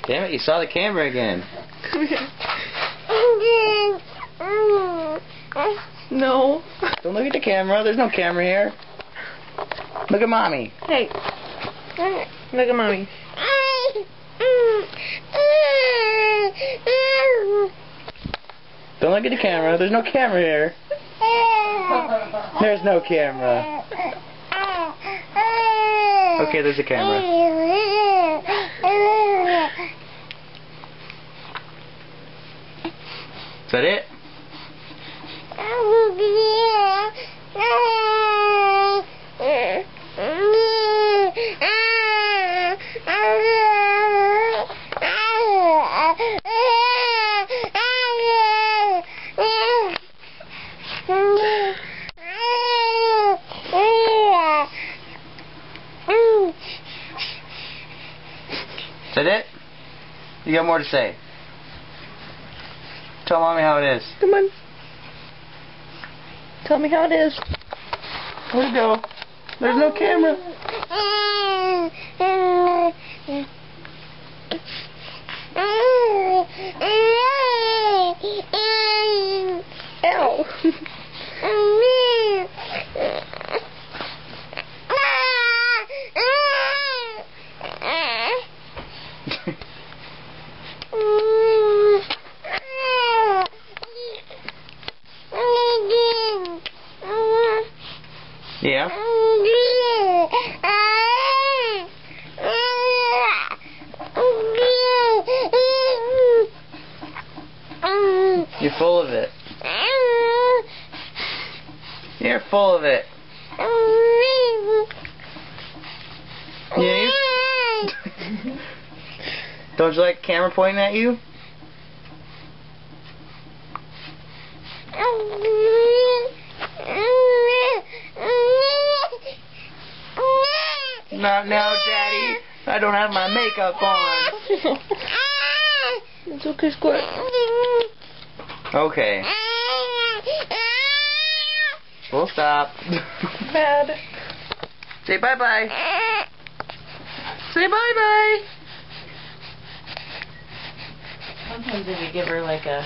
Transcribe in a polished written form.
Damn it, you saw the camera again. No. Don't look at the camera. There's no camera here. Look at mommy. Hey. Look at mommy. Don't look at the camera. There's no camera here. There's no camera. Okay, there's a camera. Is that it? Is that it? You got more to say? Tell mommy how it is. Come on. Tell me how it is. Where'd it go? There's no camera. Ow. Yeah. You're full of it. You're full of it. Yeah. Don't you like camera pointing at you? Not now, Daddy. I don't have my makeup on. It's okay, Squirt. Okay. We'll stop. Bad. Say bye-bye. Say bye-bye. Sometimes if you give her like a